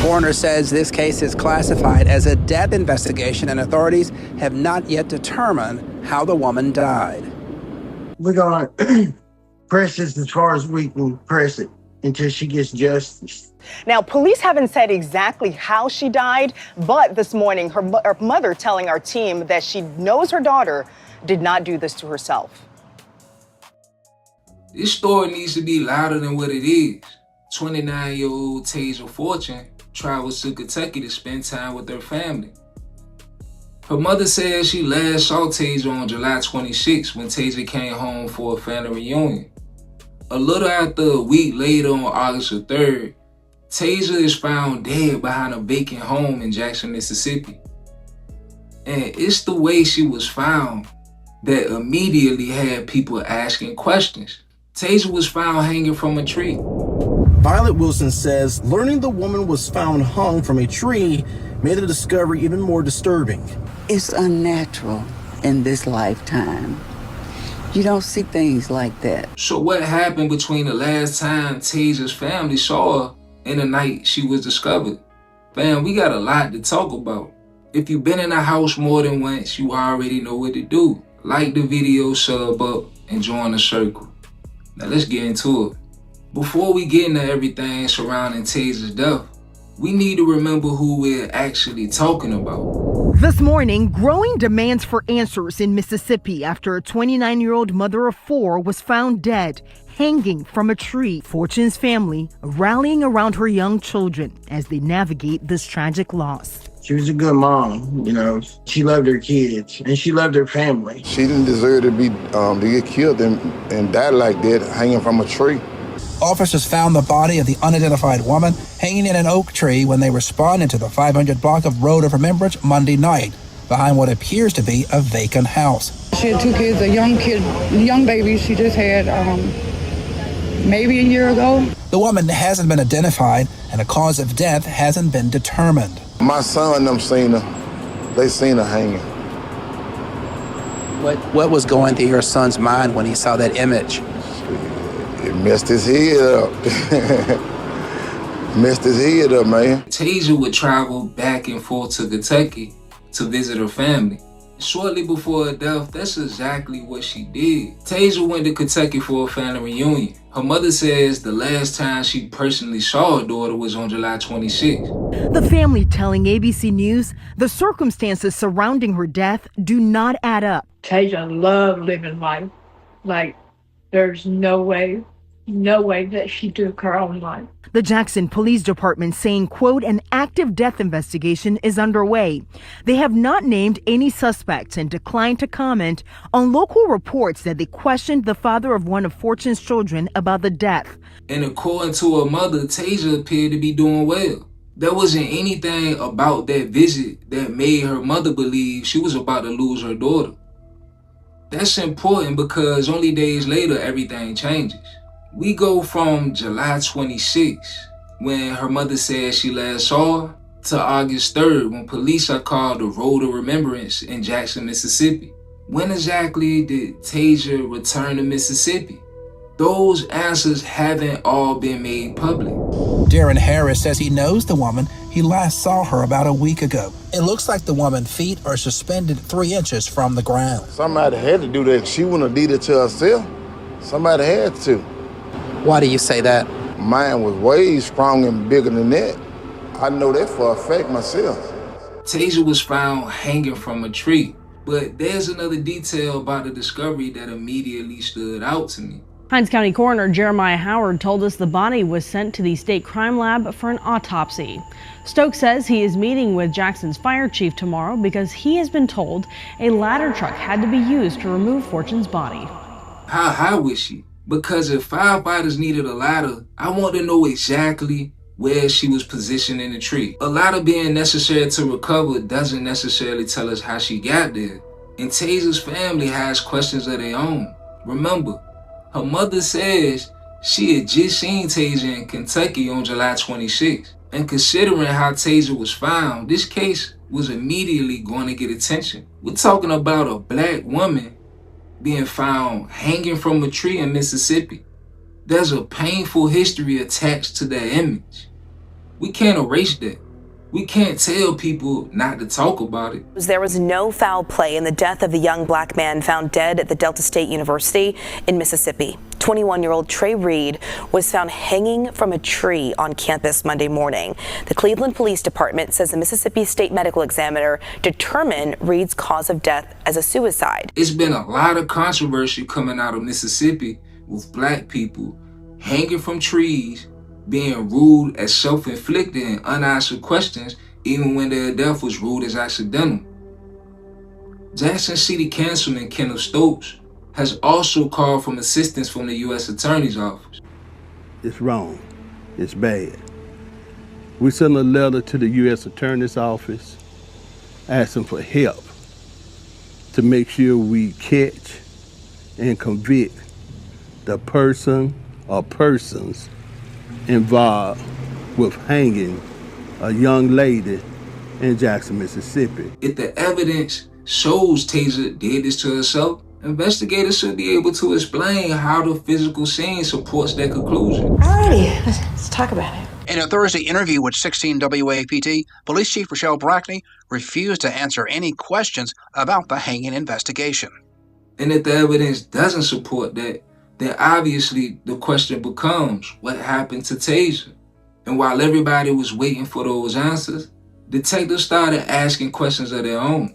Coroner says this case is classified as a death investigation and authorities have not yet determined how the woman died. We're going to press this as far as we can press it until she gets justice. Now, police haven't said exactly how she died, but this morning, her mother telling our team that she knows her daughter did not do this to herself. This story needs to be louder than what it is. 29-year-old Tasia Fortune travels to Kentucky to spend time with her family. Her mother says she last saw Tasia on July 26 when Tasia came home for a family reunion. A little after a week later, on August 3rd, Tasia is found dead behind a vacant home in Jackson, Mississippi. And it's the way she was found that immediately had people asking questions. Tasia was found hanging from a tree. Violet Wilson says learning the woman was found hung from a tree made the discovery even more disturbing. It's unnatural in this lifetime. You don't see things like that. So what happened between the last time Tasia's family saw her and the night she was discovered? Fam, we got a lot to talk about. If you've been in a house more than once, you already know what to do. Like the video, sub up, and join the circle. Now let's get into it. Before we get into everything surrounding Tasia's death, we need to remember who we're actually talking about. This morning, growing demands for answers in Mississippi after a 29-year-old mother of four was found dead, hanging from a tree. Fortune's family rallying around her young children as they navigate this tragic loss. She was a good mom, you know. She loved her kids and she loved her family. She didn't deserve to get killed and die like that, hanging from a tree. Officers found the body of the unidentified woman hanging in an oak tree when they responded to the 500 block of Road of Remembrance Monday night, behind what appears to be a vacant house. She had two kids, a young baby she just had maybe a year ago. The woman hasn't been identified and the cause of death hasn't been determined. My son and them seen her. They seen her hanging. What was going through your son's mind when he saw that image? It messed his head up. Messed his head up, man. Tasia would travel back and forth to Kentucky to visit her family. Shortly before her death, that's exactly what she did. Tasia went to Kentucky for a family reunion. Her mother says the last time she personally saw her daughter was on July 26. The family telling ABC News the circumstances surrounding her death do not add up. Tasia loved living life. Like, there's no way that she took her own life. The Jackson Police Department saying, quote, an active death investigation is underway. They have not named any suspects and declined to comment on local reports that they questioned the father of one of Fortune's children about the death. And according to her mother, Tasia appeared to be doing well. There wasn't anything about that visit that made her mother believe she was about to lose her daughter. That's important because only days later, everything changes. We go from July 26, when her mother said she last saw her, to August 3rd, when police are called the Road of Remembrance in Jackson, Mississippi. When exactly did Tasia return to Mississippi? Those answers haven't all been made public. Darren Harris says he knows the woman. He last saw her about a week ago. It looks like the woman's feet are suspended 3 inches from the ground. Somebody had to do that. She wouldn't have did it to herself. Somebody had to. Why do you say that? Mine was way strong and bigger than that. I know that for a fact myself. Tasia was found hanging from a tree, but there's another detail about the discovery that immediately stood out to me. Hinds County Coroner Jeremiah Howard told us the body was sent to the state crime lab for an autopsy. Stokes says he is meeting with Jackson's fire chief tomorrow because he has been told a ladder truck had to be used to remove Fortune's body. How high was she? Because if firefighters needed a ladder, I want to know exactly where she was positioned in the tree. A ladder being necessary to recover doesn't necessarily tell us how she got there. And Tasia's family has questions of their own. Remember, her mother says she had just seen Tasia in Kentucky on July 26. And considering how Tasia was found, this case was immediately going to get attention. We're talking about a black woman being found hanging from a tree in Mississippi. There's a painful history attached to that image. We can't erase that. We can't tell people not to talk about it. There was no foul play in the death of the young black man found dead at the Delta State University in Mississippi. 21-year-old Trey Reed was found hanging from a tree on campus Monday morning. The Cleveland Police Department says the Mississippi State Medical Examiner determined Reed's cause of death as a suicide. It's been a lot of controversy coming out of Mississippi with black people hanging from trees, being ruled as self-inflicted and unanswered questions, even when their death was ruled as accidental. Jackson City Councilman Kenneth Stokes has also called for assistance from the U.S. Attorney's Office. It's wrong. It's bad. We sent a letter to the U.S. Attorney's Office asking for help to make sure we catch and convict the person or persons involved with hanging a young lady in Jackson, Mississippi. If the evidence shows Tasia did this to herself, investigators should be able to explain how the physical scene supports that conclusion. Alrighty, let's talk about it. In a Thursday interview with 16 WAPT, Police Chief Rochelle Brackney refused to answer any questions about the hanging investigation. And if the evidence doesn't support that, then obviously the question becomes, what happened to Tasia? And while everybody was waiting for those answers, detectives started asking questions of their own.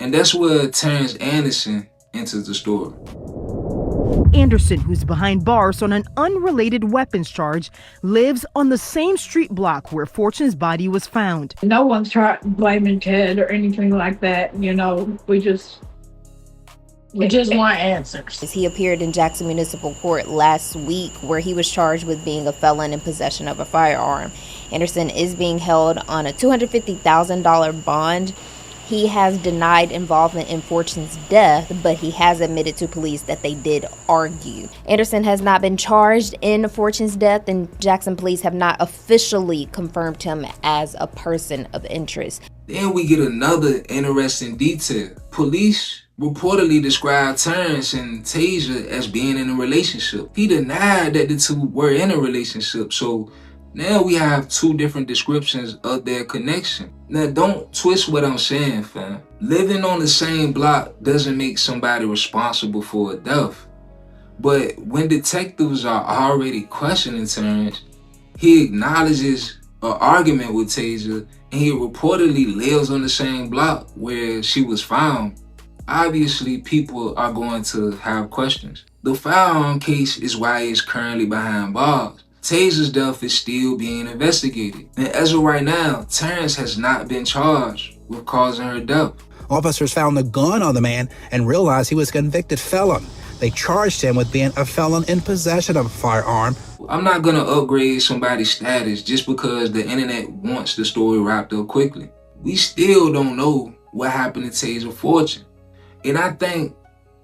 And that's where Terence Anderson enters the story. Anderson, who's behind bars on an unrelated weapons charge, lives on the same street block where Fortune's body was found. No one's blaming Ted or anything like that. You know, we just want answers. He appeared in Jackson Municipal Court last week where he was charged with being a felon in possession of a firearm. Anderson is being held on a $250,000 bond. He has denied involvement in Fortune's death, but he has admitted to police that they did argue. Anderson has not been charged in Fortune's death, and Jackson police have not officially confirmed him as a person of interest. Then we get another interesting detail. Police reportedly described Terence and Tasia as being in a relationship. He denied that the two were in a relationship, so now we have two different descriptions of their connection. Now, don't twist what I'm saying, fam. Living on the same block doesn't make somebody responsible for a death. But when detectives are already questioning Terence, he acknowledges an argument with Tasia, and he reportedly lives on the same block where she was found. Obviously, people are going to have questions. The firearm case is why he's currently behind bars. Tasia's death is still being investigated. And as of right now, Terence has not been charged with causing her death. Officers found the gun on the man and realized he was a convicted felon. They charged him with being a felon in possession of a firearm. I'm not going to upgrade somebody's status just because the internet wants the story wrapped up quickly. We still don't know what happened to Tasia Fortune. And I think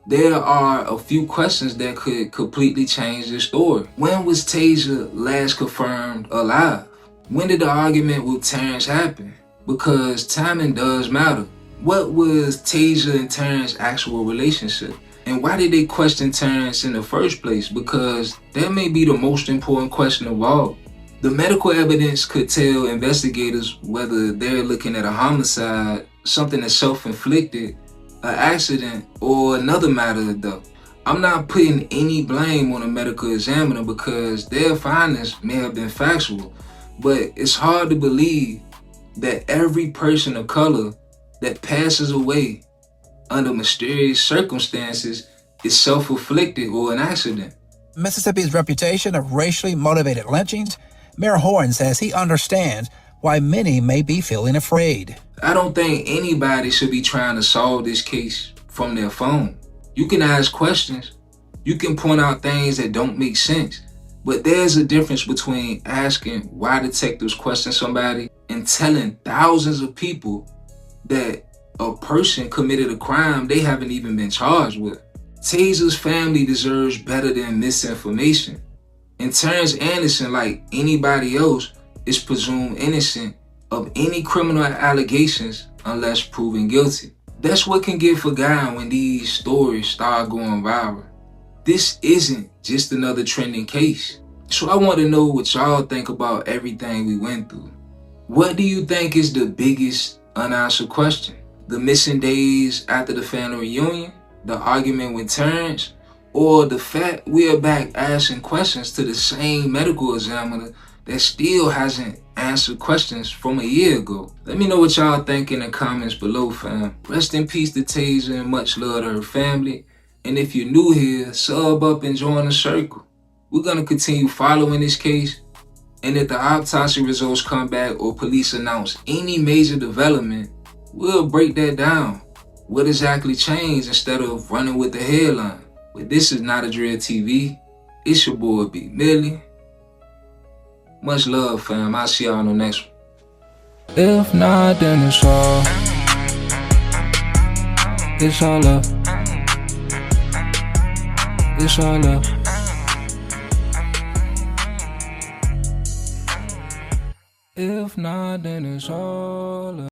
there are a few questions that could completely change the story. When was Tasia last confirmed alive? When did the argument with Terence happen? Because timing does matter. What was Tasia and Terence's actual relationship? And why did they question Terence in the first place? Because that may be the most important question of all. The medical evidence could tell investigators whether they're looking at a homicide, something that's self-inflicted, an accident, or another matter of death. I'm not putting any blame on a medical examiner because their findings may have been factual, but it's hard to believe that every person of color that passes away under mysterious circumstances is self-inflicted or an accident. Mississippi's reputation of racially motivated lynchings, Mayor Horn says he understands why many may be feeling afraid. I don't think anybody should be trying to solve this case from their phone. You can ask questions. You can point out things that don't make sense. But there's a difference between asking why detectives question somebody and telling thousands of people that a person committed a crime they haven't even been charged with. Tasia's family deserves better than misinformation. And Terence Anderson, like anybody else, is presumed innocent of any criminal allegations unless proven guilty. That's what can get forgotten when these stories start going viral. This isn't just another trending case. So I want to know what y'all think about everything we went through. What do you think is the biggest unanswered question? The missing days after the family reunion? The argument with Terence? Or the fact we are back asking questions to the same medical examiner that still hasn't answered questions from a year ago? Let me know what y'all think in the comments below, fam. Rest in peace to Tasia and much love to her family. And if you're new here, sub up and join the circle. We're gonna continue following this case. And if the autopsy results come back or police announce any major development, we'll break that down. What exactly changed instead of running with the headline? But this is Not a Drill TV. It's your boy B Millie. Much love, fam. I'll see y'all on the next one. If not, then it's all up. It's all up. If not, then it's all up.